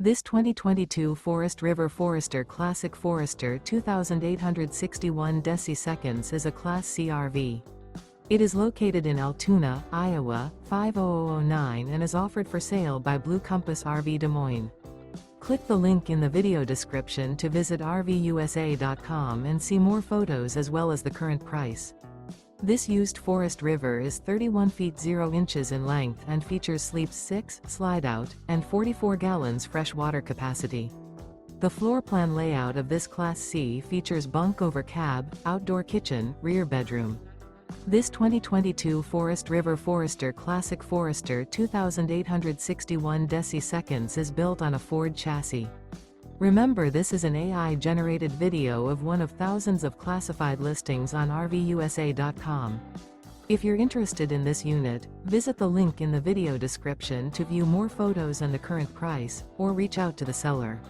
This 2022 Forest River Forester Classic Forester 2861 deci is a Class C RV. It is located in Altoona, Iowa, 50009 and is offered for sale by Blue Compass RV Des Moines. Click the link in the video description to visit RVUSA.com and see more photos as well as the current price. This used Forest River is 31 feet 0 inches in length and features sleeps 6, Slideout, and 44 gallons fresh water capacity. The floor plan layout of this Class C features bunk over cab, outdoor kitchen, rear bedroom. This 2022 Forest River Forester Classic Forester 2861 deci is built on a Ford chassis. Remember, this is an AI-generated video of one of thousands of classified listings on RVUSA.com. If you're interested in this unit, visit the link in the video description to view more photos and the current price, or reach out to the seller.